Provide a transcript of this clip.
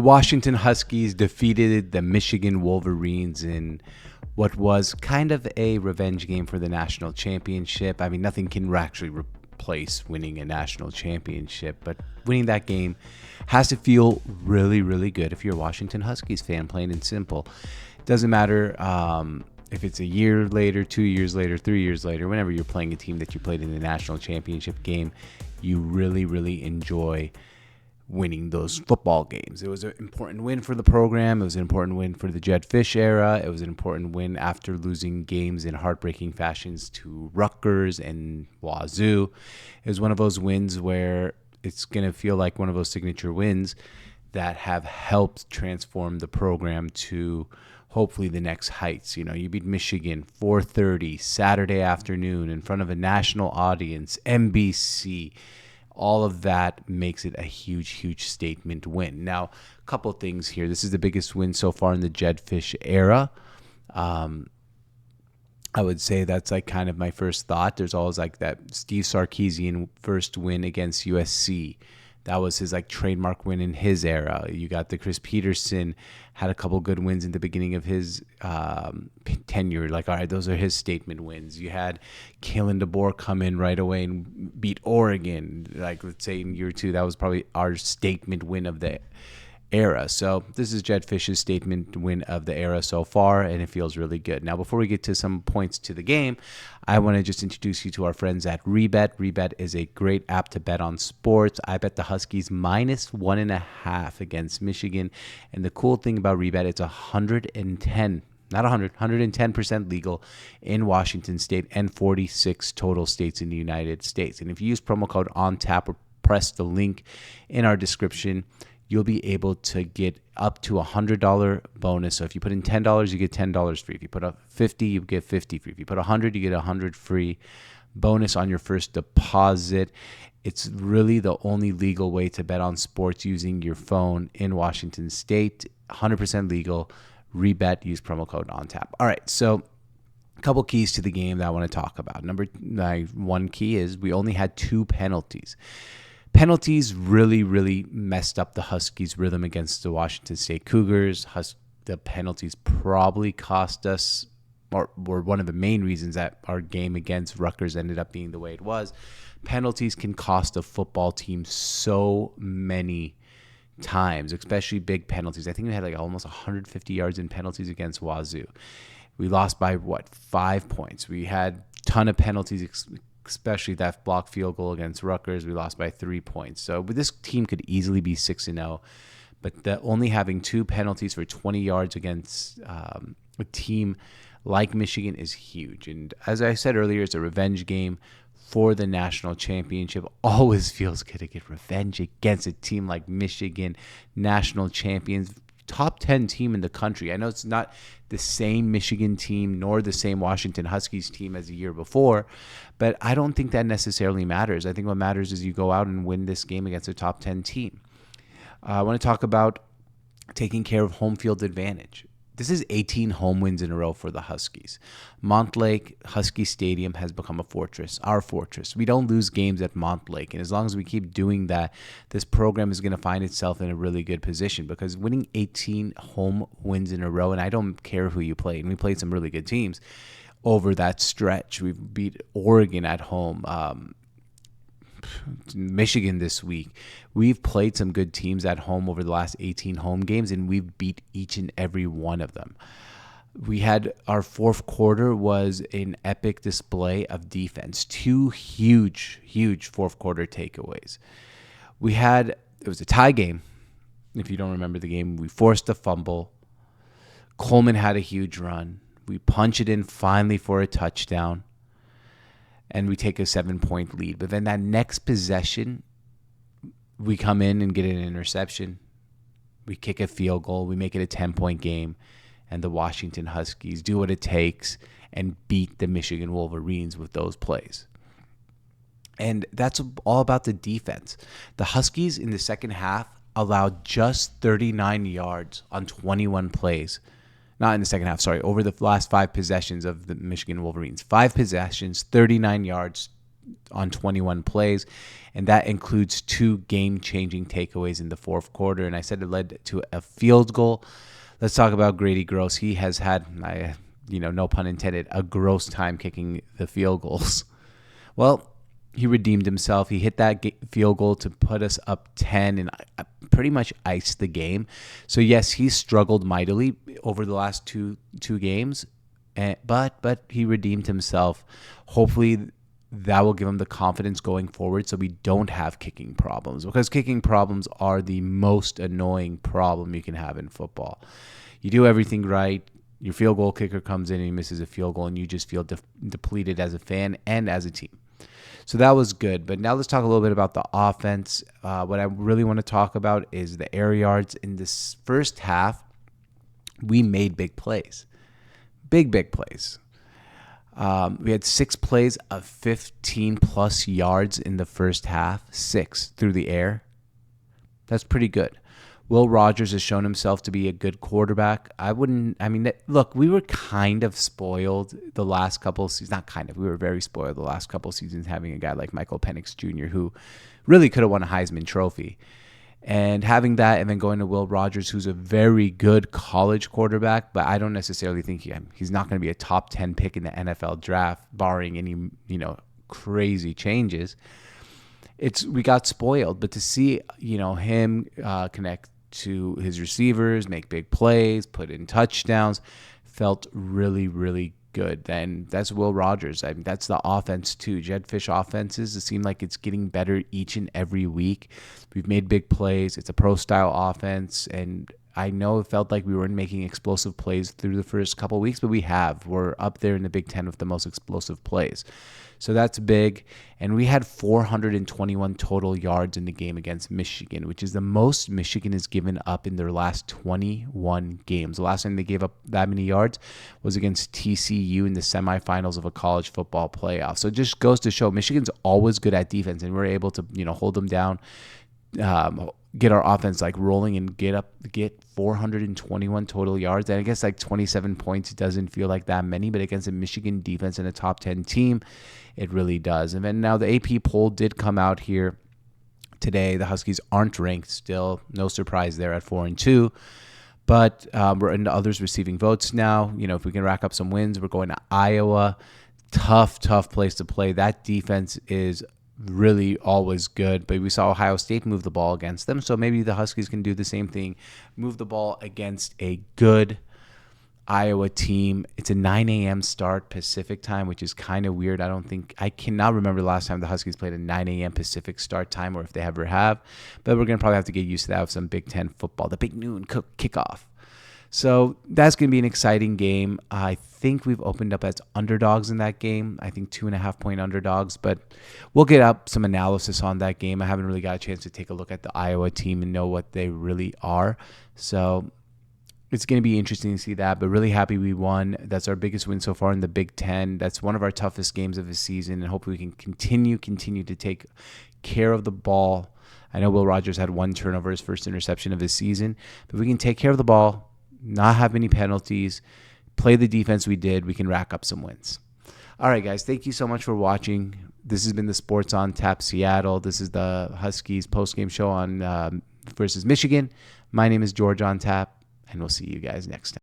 The Washington Huskies defeated the Michigan Wolverines in what was kind of a revenge game for the national championship. I mean, nothing can actually replace winning a national championship, but winning that game has to feel really, really good if you're a Washington Huskies fan, plain and simple. It doesn't matter if it's a year later, 2 years later, 3 years later, whenever you're playing a team that you played in the national championship game, you really, really enjoy winning those football games. It was an important win for the program. It was an important win for the Jedd Fisch era. It was an important win after losing games in heartbreaking fashions to Rutgers and Wazoo. It was one of those wins where it's going to feel like one of those signature wins that have helped transform the program to hopefully the next heights. You know, you beat Michigan 4:30 Saturday afternoon in front of a national audience, NBC. All of that makes it a huge, huge statement win. Now, a couple things here. This is the biggest win so far in the Jedd Fisch era. I would say that's like kind of my first thought. There's always like that Steve Sarkisian first win against USC. That was his like trademark win in his era. You got the Chris Peterson, had a couple good wins in the beginning of his tenure. Like, all right, those are his statement wins. You had Kalen DeBoer come in right away and beat Oregon. Like, let's say in year 2, that was probably our statement win of the era. So this is Jedd Fisch's statement win of the era so far, and it feels really good. Now, before we get to some points to the game, I want to just introduce you to our friends at Rebet. Rebet is a great app to bet on sports. I bet the Huskies -1.5 against Michigan. And the cool thing about Rebet, it's 110% legal in Washington state and 46 total states in the United States. And if you use promo code ONTAP or press the link in our description, you'll be able to get up to $100 bonus. So if you put in $10, you get $10 free. If you put up $50, you get $50 free. If you put $100, you get $100 free bonus on your first deposit. It's really the only legal way to bet on sports using your phone in Washington state. 100% legal. Rebet, use promo code ONTAP. All right, so a couple keys to the game that I want to talk about. One key is we only had 2 penalties. Penalties really, really messed up the Huskies' rhythm against the Washington State Cougars. The penalties probably cost us, or were one of the main reasons that our game against Rutgers ended up being the way it was. Penalties can cost a football team so many times, especially big penalties. I think we had like almost 150 yards in penalties against Wazoo. We lost by, 5 points. We had a ton of penalties, especially that block field goal against Rutgers. We lost by 3 points. So this team could easily be 6-0, but only having 2 penalties for 20 yards against a team like Michigan is huge. And as I said earlier, it's a revenge game for the national championship. Always feels good to get revenge against a team like Michigan, national champions, top 10 team in the country. I know it's not the same Michigan team nor the same Washington Huskies team as the year before, but I don't think that necessarily matters. I think what matters is you go out and win this game against a top 10 team. I want to talk about taking care of home field advantage. This is 18 home wins in a row for the Huskies. Montlake Husky Stadium has become a fortress, our fortress. We don't lose games at Montlake, and as long as we keep doing that, this program is going to find itself in a really good position, because winning 18 home wins in a row, and I don't care who you play, and we played some really good teams over that stretch. We beat Oregon at home, Michigan this week. We've played some good teams at home over the last 18 home games, and we've beat each and every one of them. We had our fourth quarter was an epic display of defense. 2 huge fourth quarter takeaways. It was a tie game. If you don't remember the game, we forced a fumble. Coleman had a huge run. We punch it in finally for a touchdown, and we take a 7-point lead. But then that next possession, we come in and get an interception. We kick a field goal. We make it a 10-point game. And the Washington Huskies do what it takes and beat the Michigan Wolverines with those plays. And that's all about the defense. The Huskies in the second half allowed just 39 yards on 21 plays. Not in the second half, sorry. Over the last 5 possessions of the Michigan Wolverines. 5 possessions, 39 yards, on 21 plays, and that includes 2 game-changing takeaways in the fourth quarter. And I said it led to a field goal. Let's talk about Grady Gross. He has had, no pun intended, a gross time kicking the field goals. Well, he redeemed himself. He hit that field goal to put us up 10 and pretty much iced the game. So yes, he struggled mightily over the last two games, but he redeemed himself. Hopefully that will give him the confidence going forward so we don't have kicking problems, because kicking problems are the most annoying problem you can have in football. You do everything right, your field goal kicker comes in and he misses a field goal, and you just feel depleted as a fan and as a team. So that was good. But now let's talk a little bit about the offense. What I really want to talk about is the air yards. In this first half, we made big plays. Big plays. We had 6 plays of 15-plus yards in the first half, 6 through the air. That's pretty good. Will Rogers has shown himself to be a good quarterback. Look, we were kind of spoiled the last couple of seasons. Not kind of. We were very spoiled the last couple of seasons having a guy like Michael Penix Jr., who really could have won a Heisman Trophy. And having that and then going to Will Rogers, who's a very good college quarterback, but I don't necessarily think he's not going to be a top 10 pick in the NFL draft, barring any, crazy changes. We got spoiled, but to see, him connect to his receivers, make big plays, put in touchdowns, felt really, really good. Then that's Will Rogers. That's the offense too. Jedd Fisch offenses, it seemed like it's getting better each and every week. We've made big plays. It's a pro-style offense, and I know it felt like we weren't making explosive plays through the first couple of weeks, but we have. We're up there in the Big Ten with the most explosive plays. So that's big. And we had 421 total yards in the game against Michigan, which is the most Michigan has given up in their last 21 games. The last time they gave up that many yards was against TCU in the semifinals of a college football playoff. So it just goes to show Michigan's always good at defense, and we're able to, hold them down, get our offense rolling and get 421 total yards. And I guess 27 points doesn't feel like that many, but against a Michigan defense and a top 10 team, it really does. And then now the AP poll did come out here today. The Huskies aren't ranked still. No surprise there at 4-2. But we're into others receiving votes now. If we can rack up some wins, we're going to Iowa. Tough place to play. That defense is really always good, but we saw Ohio State move the ball against them, so maybe the Huskies can do the same thing, move the ball against a good Iowa team. It's a 9 a.m. start Pacific time, which is kind of weird. I cannot remember the last time the Huskies played a 9 a.m. Pacific start time, or if they ever have, but we're going to probably have to get used to that with some Big Ten football, the big noon kickoff. So that's going to be an exciting game. I think we've opened up as underdogs in that game. I think 2.5-point underdogs, but we'll get up some analysis on that game. I haven't really got a chance to take a look at the Iowa team and know what they really are. So it's going to be interesting to see that, but really happy we won. That's our biggest win so far in the Big Ten. That's one of our toughest games of the season, and hopefully we can continue to take care of the ball. I know Will Rogers had 1 turnover, his first interception of his season, but we can take care of the ball, not have any penalties, play the defense we did, we can rack up some wins. All right, guys, thank you so much for watching. This has been the Sports on Tap Seattle. This is the Huskies post-game show on versus Michigan. My name is George on Tap, and we'll see you guys next time.